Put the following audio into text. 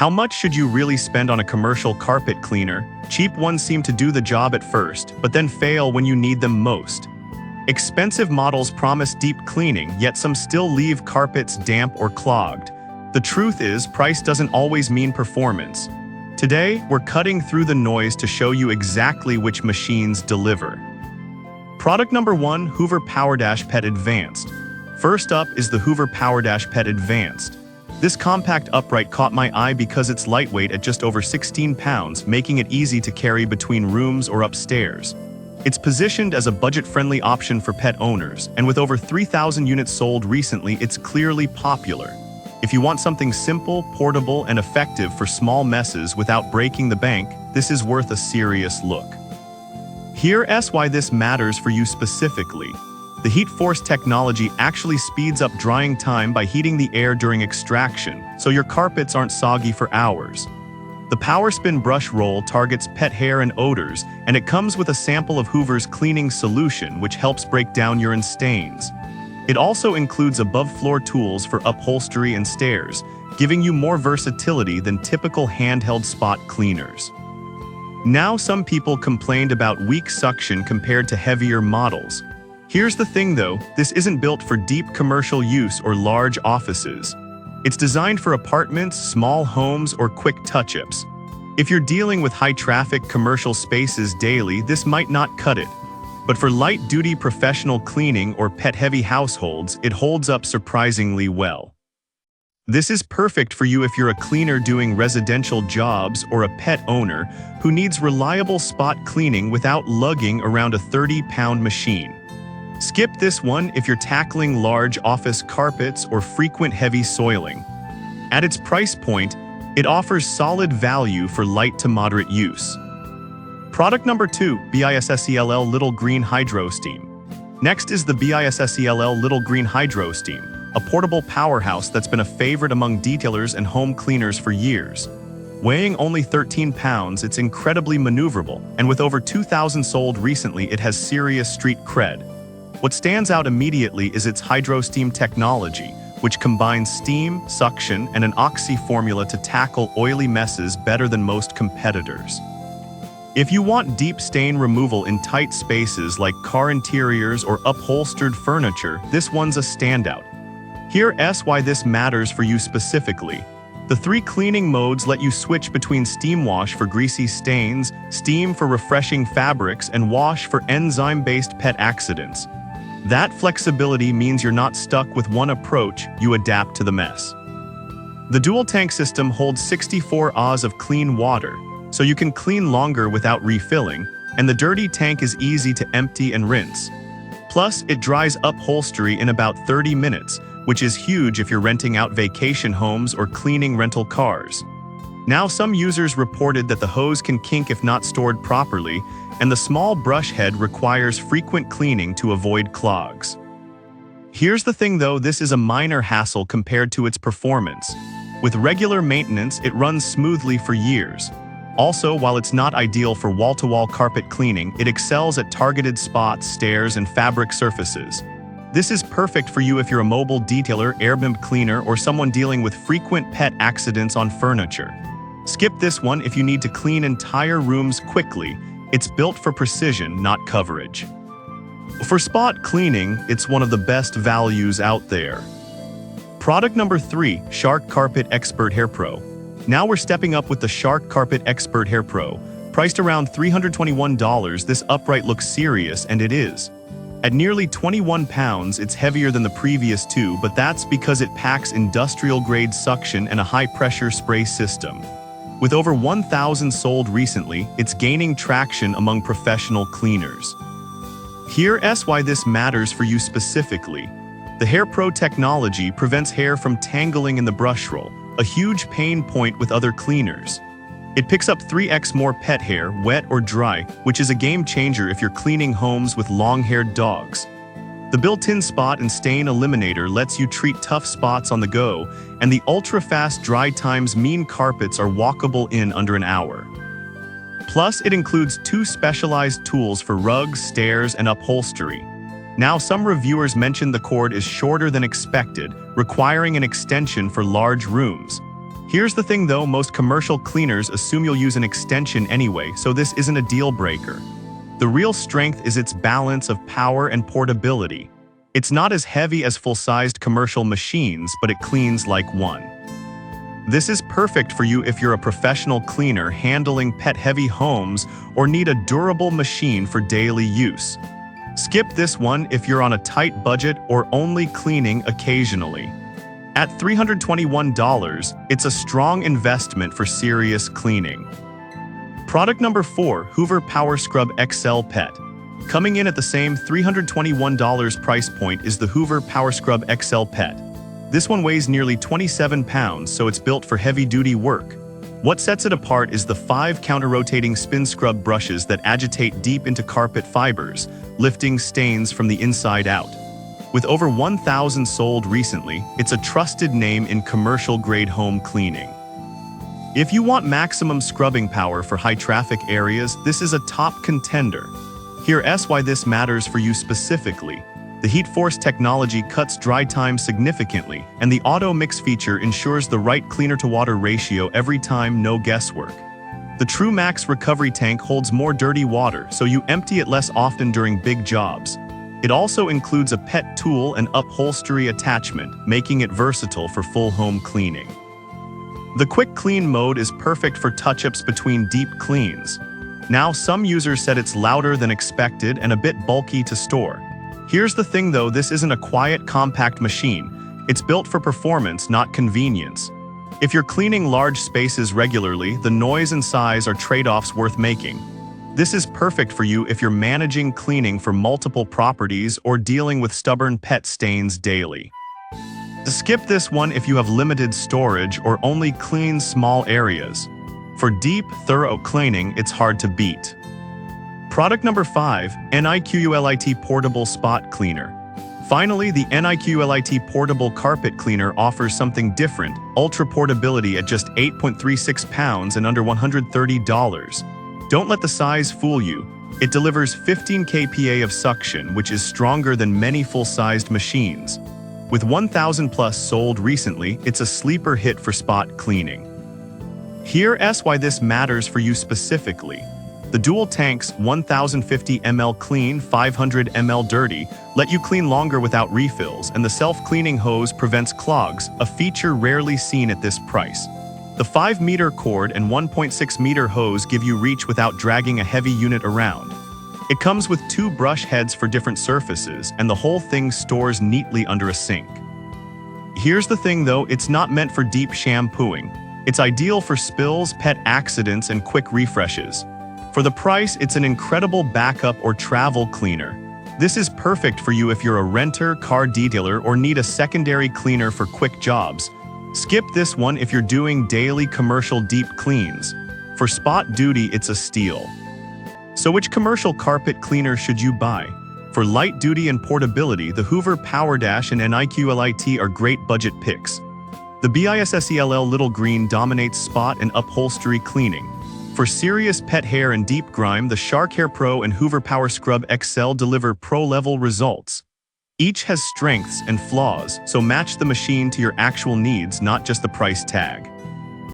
How much should you really spend on a commercial carpet cleaner? Cheap ones seem to do the job at first, but then fail when you need them most. Expensive models promise deep cleaning, yet some still leave carpets damp or clogged. The truth is, price doesn't always mean performance. Today, we're cutting through the noise to show you exactly which machines deliver. Product number 1, Hoover PowerDash Pet Advanced. First up is the Hoover PowerDash Pet Advanced. This compact upright caught my eye because it's lightweight at just over 16 pounds, making it easy to carry between rooms or upstairs. It's positioned as a budget-friendly option for pet owners, and with over 3,000 units sold recently, it's clearly popular. If you want something simple, portable, and effective for small messes without breaking the bank, this is worth a serious look. Here's why this matters for you specifically. The heat force technology actually speeds up drying time by heating the air during extraction, so your carpets aren't soggy for hours. The Power Spin brush roll targets pet hair and odors, and it comes with a sample of Hoover's cleaning solution, which helps break down urine stains. It also includes above-floor tools for upholstery and stairs, giving you more versatility than typical handheld spot cleaners. Now, some people complained about weak suction compared to heavier models. Here's the thing though, this isn't built for deep commercial use or large offices. It's designed for apartments, small homes, or quick touch-ups. If you're dealing with high-traffic commercial spaces daily, this might not cut it. But for light-duty professional cleaning or pet-heavy households, it holds up surprisingly well. This is perfect for you if you're a cleaner doing residential jobs or a pet owner who needs reliable spot cleaning without lugging around a 30-pound machine. Skip this one if you're tackling large office carpets or frequent heavy soiling. At its price point, it offers solid value for light to moderate use. Product number 2, BISSELL Little Green Hydro Steam. Next is the BISSELL Little Green Hydro Steam, a portable powerhouse that's been a favorite among detailers and home cleaners for years. Weighing only 13 pounds, it's incredibly maneuverable, and with over 2,000 sold recently, it has serious street cred. What stands out immediately is its hydro steam technology, which combines steam, suction, and an oxy formula to tackle oily messes better than most competitors. If you want deep stain removal in tight spaces like car interiors or upholstered furniture, this one's a standout. Here's why this matters for you specifically. The 3 cleaning modes let you switch between steam wash for greasy stains, steam for refreshing fabrics, and wash for enzyme-based pet accidents. That flexibility means you're not stuck with one approach, you adapt to the mess. The dual tank system holds 64 Oz of clean water, so you can clean longer without refilling, and the dirty tank is easy to empty and rinse. Plus, it dries upholstery in about 30 minutes, which is huge if you're renting out vacation homes or cleaning rental cars. Now, some users reported that the hose can kink if not stored properly, and the small brush head requires frequent cleaning to avoid clogs. Here's the thing though, this is a minor hassle compared to its performance. With regular maintenance, it runs smoothly for years. Also, while it's not ideal for wall-to-wall carpet cleaning, it excels at targeted spots, stairs, and fabric surfaces. This is perfect for you if you're a mobile detailer, airbag cleaner, or someone dealing with frequent pet accidents on furniture. Skip this one if you need to clean entire rooms quickly. It's built for precision, not coverage. For spot cleaning, it's one of the best values out there. Product number 3, Shark Carpet Expert Hair Pro. Now we're stepping up with the Shark Carpet Expert Hair Pro. Priced around $321, this upright looks serious, and it is. At nearly 21 pounds, it's heavier than the previous 2, but that's because it packs industrial-grade suction and a high-pressure spray system. With over 1,000 sold recently, it's gaining traction among professional cleaners. Here's why this matters for you specifically. The Hair Pro technology prevents hair from tangling in the brush roll, a huge pain point with other cleaners. It picks up 3x more pet hair, wet or dry, which is a game changer if you're cleaning homes with long-haired dogs. The built-in spot and stain eliminator lets you treat tough spots on the go, and the ultra-fast dry times mean carpets are walkable in under an hour. Plus, it includes 2 specialized tools for rugs, stairs, and upholstery. Now, some reviewers mentioned the cord is shorter than expected, requiring an extension for large rooms. Here's the thing though, most commercial cleaners assume you'll use an extension anyway, so this isn't a deal breaker. The real strength is its balance of power and portability. It's not as heavy as full-sized commercial machines, but it cleans like one. This is perfect for you if you're a professional cleaner handling pet-heavy homes or need a durable machine for daily use. Skip this one if you're on a tight budget or only cleaning occasionally. At $321, it's a strong investment for serious cleaning. Product number 4, Hoover Power Scrub XL Pet. Coming in at the same $321 price point is the Hoover Power Scrub XL Pet. This one weighs nearly 27 pounds, so it's built for heavy-duty work. What sets it apart is the 5 counter-rotating spin scrub brushes that agitate deep into carpet fibers, lifting stains from the inside out. With over 1,000 sold recently, it's a trusted name in commercial-grade home cleaning. If you want maximum scrubbing power for high-traffic areas, this is a top contender. Here's why this matters for you specifically. The Heat Force technology cuts dry time significantly, and the Auto Mix feature ensures the right cleaner-to-water ratio every time, no guesswork. The True Max recovery tank holds more dirty water, so you empty it less often during big jobs. It also includes a pet tool and upholstery attachment, making it versatile for full home cleaning. The Quick Clean mode is perfect for touch-ups between deep cleans. Now, some users said it's louder than expected and a bit bulky to store. Here's the thing though, this isn't a quiet, compact machine. It's built for performance, not convenience. If you're cleaning large spaces regularly, the noise and size are trade-offs worth making. This is perfect for you if you're managing cleaning for multiple properties or dealing with stubborn pet stains daily. Skip this one if you have limited storage or only clean small areas. For deep, thorough cleaning, it's hard to beat. Product number 5, NIQULIT Portable Spot Cleaner. Finally, the NIQULIT Portable Carpet Cleaner offers something different, ultra portability at just 8.36 pounds and under $130. Don't let the size fool you. It delivers 15 kPa of suction, which is stronger than many full-sized machines. With 1,000 plus sold recently, it's a sleeper hit for spot cleaning. Here's why this matters for you specifically. The dual tanks, 1,050 ml clean, 500 ml dirty, let you clean longer without refills, and the self-cleaning hose prevents clogs, a feature rarely seen at this price. The 5-meter cord and 1.6-meter hose give you reach without dragging a heavy unit around. It comes with 2 brush heads for different surfaces, and the whole thing stores neatly under a sink. Here's the thing though, it's not meant for deep shampooing. It's ideal for spills, pet accidents, and quick refreshes. For the price, it's an incredible backup or travel cleaner. This is perfect for you if you're a renter, car detailer, or need a secondary cleaner for quick jobs. Skip this one if you're doing daily commercial deep cleans. For spot duty, it's a steal. So which commercial carpet cleaner should you buy? For light duty and portability, the Hoover PowerDash and NIQULIT are great budget picks. The BISSELL Little Green dominates spot and upholstery cleaning. For serious pet hair and deep grime, the Shark Hair Pro and Hoover Power Scrub XL deliver pro-level results. Each has strengths and flaws, so match the machine to your actual needs, not just the price tag.